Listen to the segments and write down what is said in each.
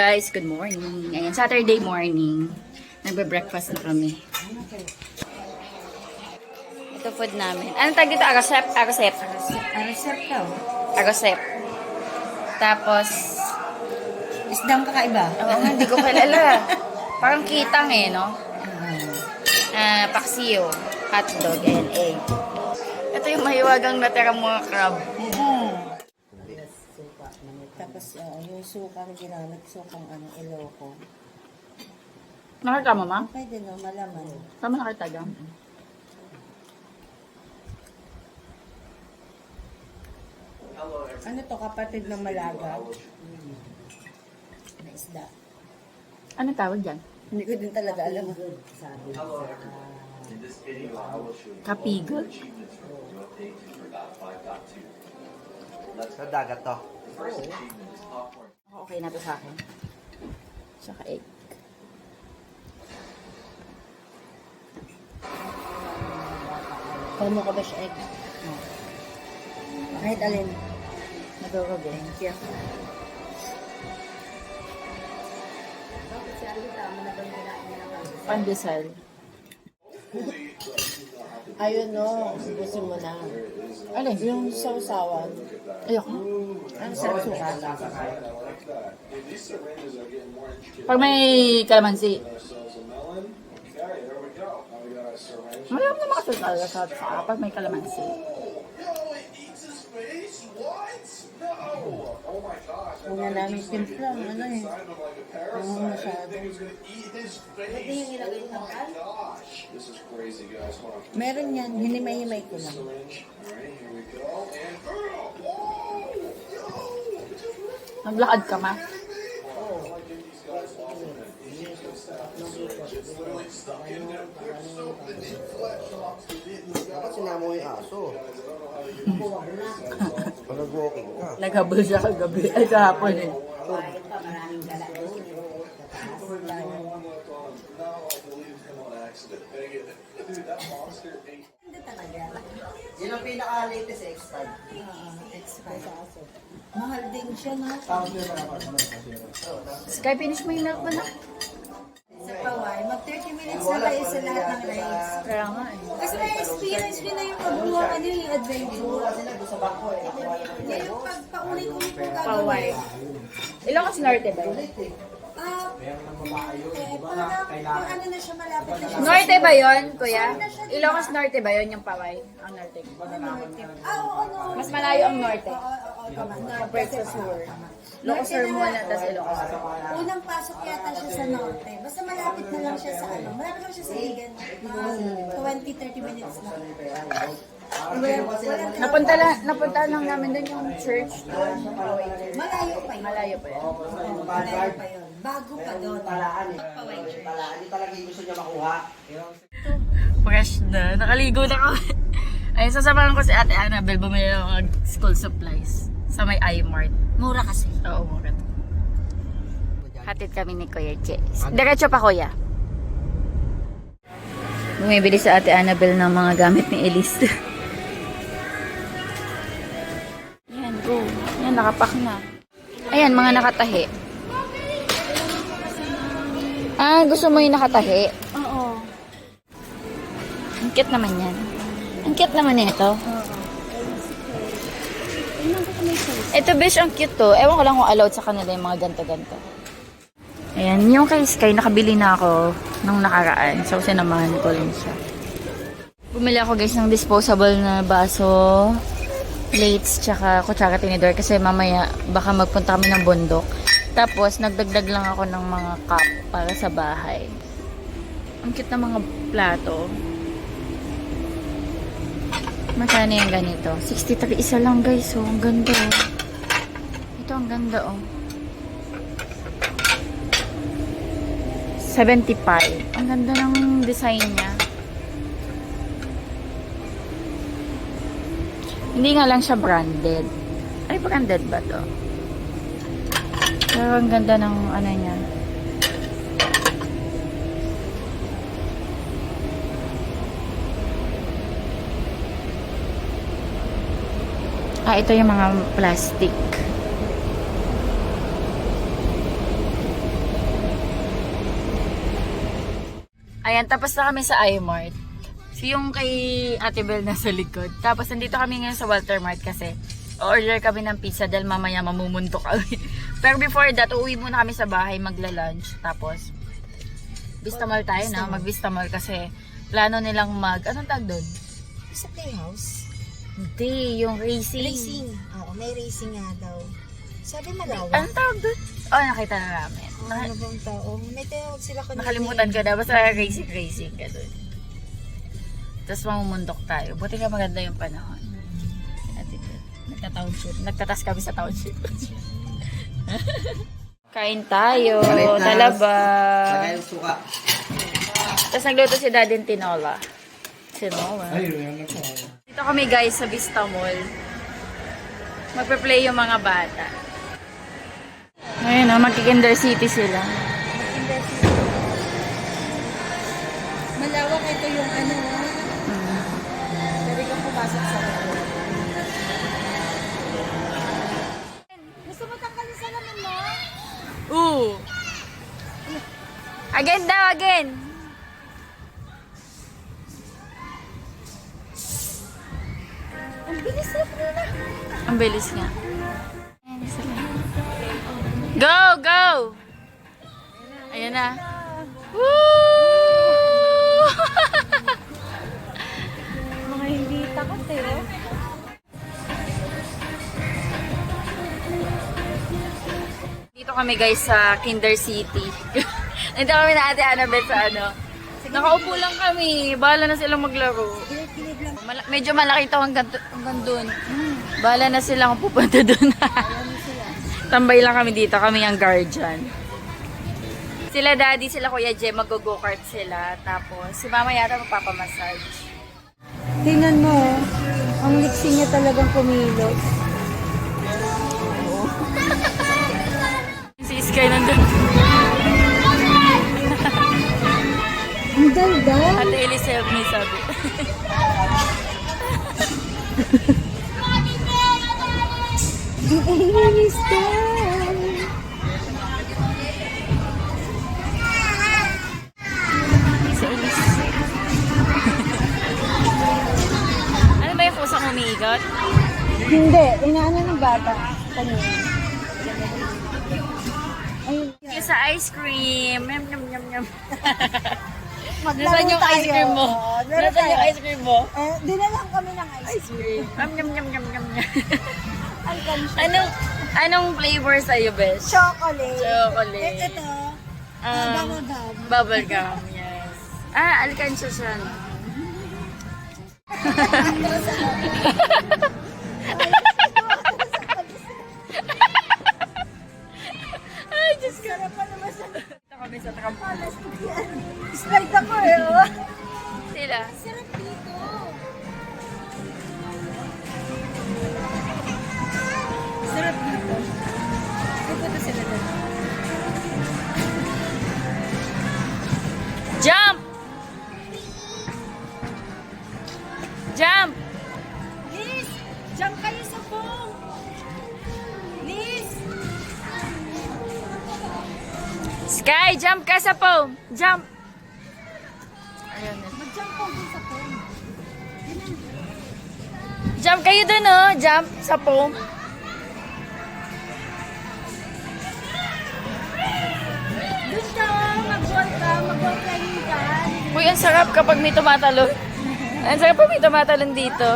guys, good morning. Ayan, Saturday morning. Nagbe-breakfast na kami. Ito food namin. Anong tag dito? Arosep? Arosep. Arosep daw. Arosep. Tapos, Isdang kakaiba. oo nga, hindi ko kilala. Parang kitang eh, no? Paksiyo, hotdog, and egg. Ito yung mahiwagang natirang mga crab. Tapos yung sukang ginamit, sukang iloko. Nakita mo, ma? Pwede no, malaman. Tama nakita dyan. Ano to, kapatid ng malaga? Na isda. Ano tawag dyan? Hindi ko din talaga alam. Kapigot? Sa dagat to. Okay na to sa akin. Saka egg. Paano ka ba siya egg? Kahit alin. Nagagabi. Thank you. Pandesal. Ayun no, gusto mo na. Alin? Yung sausawan. Ayoko. Ang sarap suka. Pag may kalamansi. Mayroon na mga talaga sa pag may kalamansi. Una namin timpla, masyado. Pwede yung ilagay tangkal? Meron yan, hinimay-himay ko lang. Naglakad ka ma? Dapat sinama mo yung aso. Pag nag-walking ka. Naghabol siya kagabi. Ay, kahapon eh. Kahit pa, maraming gala doon. Hindi talaga. Yun ang pinaka-latest X5. X5. Mahal din siya, no? Sky, finish mo yung milk ba na? Sa Paway, mag 30 minutes na kayo sa lahat ng rides. Kaya nga eh. Kasi may experience nyo na yung pagbuha, yung adventure. Ngayon, pag paulit-ulit mo gagawin. Paway. Ilang kasi norte ba yun? Parang ano na siya, malapit na siya. Norte ba yun, kuya? Ilocos Norte ba yun yung Paway? Ang norte. Oo, no. Mas malayo ang norte. Oo, tama. Compared sa sur. Ilocos Sur muna, tapos Ilocos Sur. Unang pasok yata siya sa norte. Basta malapit na lang siya sa malapit lang siya sa Ligan. Mga 20-30 minutes na. Napunta lang namin doon yung church. Malayo pa yun. Malayo pa yun. Malayo pa yun. Bago pa doon. Palaan hindi talaga yung gusto niya makuha. Fresh na. Nakaligo na kami. Ay, sasamahan ko si Ate Annabel bumili ng mga school supplies sa may iMart. Mura kasi. Oo, mura. Hatid kami ni Kuya Che. Diretso pa, Kuya. Bumibili sa Ate Annabel ng mga gamit ni Elise. Yan, go. Yan, nakapak na. Ayan, mga nakatahi. Ah, gusto mo yung nakatahi? Oo. Ang cute naman yan. Ang cute naman ito. Ito, besh, ang cute to. Ewan ko lang kung allowed sa kanila yung mga ganto-ganto. Ayan, yung kay Sky, nakabili na ako nung nakaraan. So, sinamahan ko lang siya. Bumili ako, guys, ng disposable na baso, plates, tsaka kutsara tinidor. Kasi mamaya, baka magpunta kami ng bundok. Tapos, nagdagdag lang ako ng mga cup para sa bahay. Ang cute na mga plato. Magkano yung ganito? 63 isa lang, guys. Oh, ang ganda, oh. Ito, ang ganda, oh. 75. Ang ganda ng design niya. Hindi nga lang siya branded. Ay, branded ba to? Pero ang ganda ng ano niya. Ah, ito yung mga plastic. Ayan, tapos na kami sa iMart. So, yung kay Ate Bel nasa likod. Tapos, nandito kami ngayon sa Walter Mart kasi order kami ng pizza dahil mamaya mamumunto kami. Pero before that, uuwi muna kami sa bahay, magla-lunch. Tapos, Vista Mall tayo na. Mag-Vista Mall kasi plano nilang anong tag doon? Sa playhouse. Hindi, yung racing. Racing. Oo, may racing nga daw. Sabi malawak. Anong tawag doon? Oh, nakita na namin. Ano bang tao? May tawag sila kanina. Nakalimutan ko na. Basta racing ka doon. Tapos mamumundok tayo. Buti ka maganda yung panahon. Nagta-township. Nagtatas kami sa township. Kain tayo. Talaba. Lagay yung suka. Tapos nagluto si Daddy ng tinola. Tinola. Dito kami guys sa Vista Mall. Magpe-play yung mga bata. Ngayon o, magki-Kinder City sila. Malawak ito yung ano. Pwede kang pumasok sa loob. Gusto mo tanggalin sa laman mo? Ooh! Again daw, again! Ang bilis na pala. Ang bilis nga. Go! Go! Ayan na. Woo! Mga hindi takot eh. Dito kami guys sa Kinder City. Nandito kami na Ate Annabeth sa ano. Nakaupo lang kami. Bahala na silang maglaro. Kilig lang. Medyo malaki ito hanggang dun. Bahala na silang pupunta dun. Tambay lang kami dito. Kami ang guardian. Sila Daddy, sila Kuya Jem, mag-go-kart sila. Tapos si Mama yata magpapamassage. Tingnan mo, ang liksi niya talagang kumilos. Si Sky nandun. Ang ganda. Ate Elise help me sabi. Ang inis ka. Si Elise. Ano ba yung kusang umiigot? Hindi, inaano ng bata. Kanina. Ayun. Yung sa ice cream. Yum, yum, yum, yum. Maglaro Nasaan yung ice cream mo? Meron Nasaan yung tayo. ice cream mo? Dinalang kami ng ice cream. Yum, yum, yum, yum, yum, yum. Alkansya. Anong flavor sa'yo, Besh? Chocolate. Chocolate. Ito. Um, Bubblegum. Bubblegum, yes. Ah, alkansya siya. No? Ay, Diyos ko. Sarap pa naman sa... Dito kami sa trampoline. Slide ako eh. Oh. Sila. Sarap dito. Sarap dito. Pupunta sila doon. Jump! Jump! Liz! Jump kayo sa foam! Liz! Sky, jump ka sa foam! Jump! Ayun na. Mag-jump po dun sa foam. Jump kayo dun, oh! Jump sa foam. Doon ka! Mag-ball ka! Mag-ball playing ka! Uy, ang sarap kapag may tumatalon. Ang sarap kapag may tumatalon dito.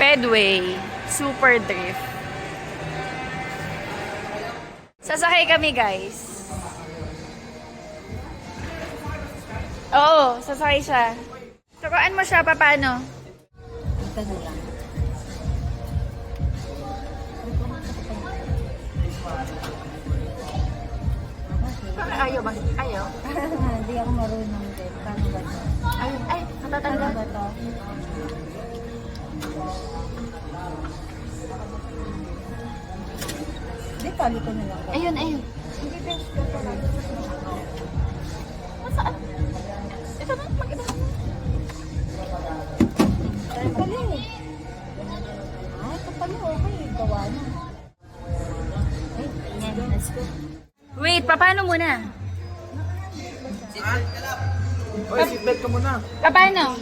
Pedway. Super drift. Sasakay kami, guys. Oo, sasakay siya. Turuan mo siya, paano? Ito na lang. Bakit ayaw ba? Ayaw? Hindi ako marunong din. Paano ba ito? Ay, Paano natatanggal. ba ito? Hindi, tali ko na lang. Ayun, ayun. Hindi, best ko pa lang. Saan? Ito na, mag-ito. Ay, pala eh. Ah, ito pala okay. Gawa na. Wait, paano muna? Oy, seatbelt ka muna. Paano?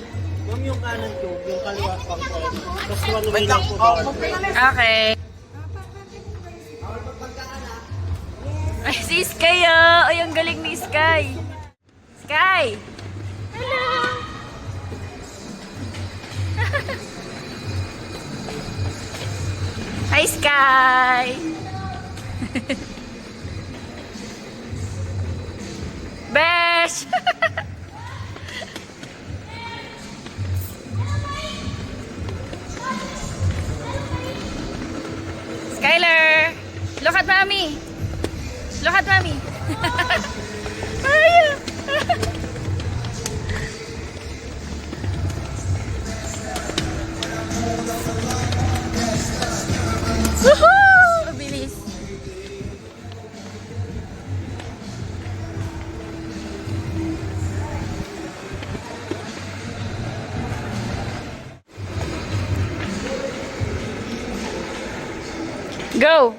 Yung kanan ko, yung kaliwa pa ko. Tapos one way lang po. Okay. Ay, si Sky ah! Ay, ang galing ni Sky! Sky! Hello! Hi, Sky! Besh! Skylar! Look at mommy! Look at mommy! Ay! Woohoo! Bilis! Go!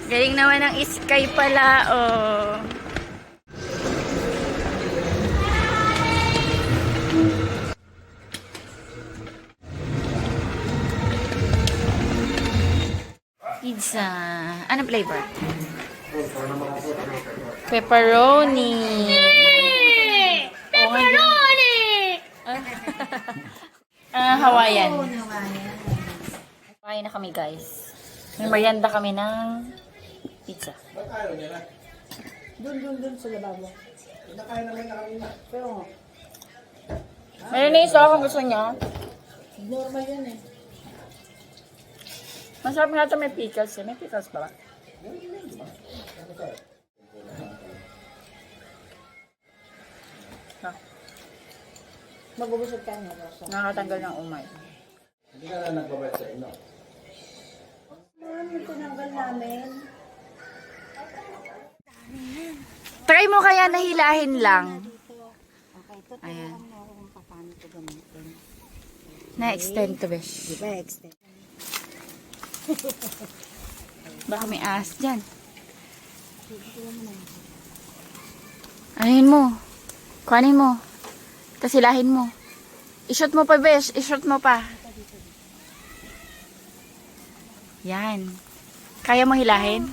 Galing naman ng Sky pala, oh. Pizza. Ano flavor? Pepperoni. Pepperoni! Hawaiian. Kain na kami, guys. May merienda kami ng pizza. Dun sa lababo. Pero, Meron na isa kung gusto niya. normal yan eh. Masarap nga ito may pickles eh. May pickles ba ba? Ah, Magubusog ka na, Rosa. nakatanggal ng umay. Hindi ka na nagbabayad sa inyo. Yung tinanggal namin. Try mo kaya nahilahin lang. Okay, ito Ayan. mo kung paano ito gamitin. Na-extend to, besh. Diba, extend? Baka may ahas dyan. Anuhin mo. Kuhanin mo. Tapos hilahin mo. I-shoot mo pa, besh. I-shoot mo pa. Yan. Kaya mo hilahin?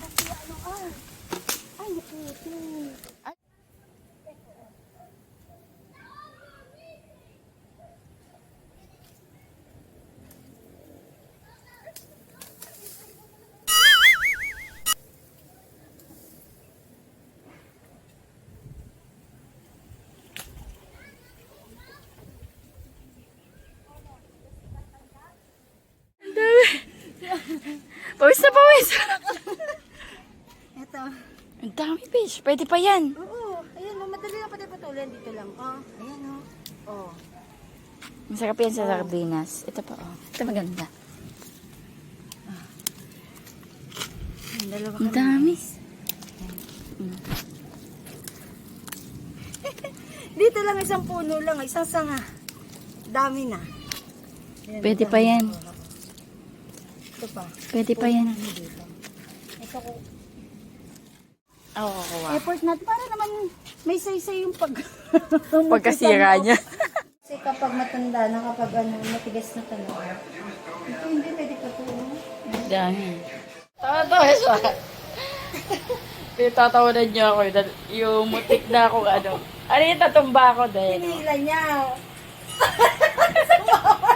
Pawis na pawis. Ito. Ang dami, besh. Pwede pa yan. Oo, ayan o, madali lang pati patuloy. Dito lang. Oh, ayan o. Oh. Masarap yan sa sardinas. Ito pa, oh. Ito maganda. Ayan, dalawa Ang dami. Dito lang isang puno lang, isang sanga. Dami na. Ayan, Pwede dami. pa yan. Ito pa. Pwede pa yan. Dito. Ito ko. Oo, kukuha. Effort natin para naman may say-say yung Pagkasira niya. Kasi kapag matanda na, kapag ano, matigas na talaga. Ito hindi, pwede pa ito. Dami. Tawa-tawa siya. Pinatatawanan niyo ako. Yung mutik na ako ano. Ano yung tatumba ako din? Pinila niya. Sumama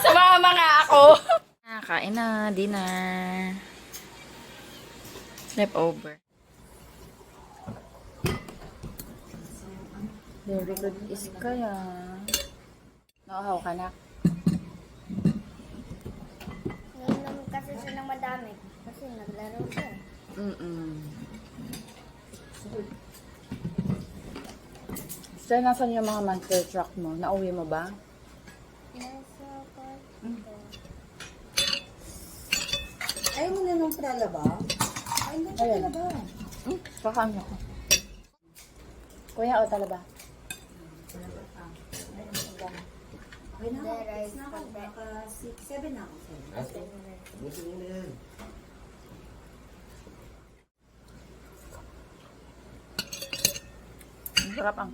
Sumama nga ako. Kakain na, dinner. Leftover. Very good is kaya. Nauhaw ka na. Nainom kasi siya ng madami. Kasi naglaro siya. So, nasan yung mga monster truck mo? Nauwi mo ba? Nasa kwarto. Ayaw mo na nung pralaba? Ay, hindi pa Ayan. pralaba. Kakain ako. Kuya, o talaba? Okay na ako. The rice Na ako. content. Baka 7 na ako. Busin mo na yan. Ang sarap ang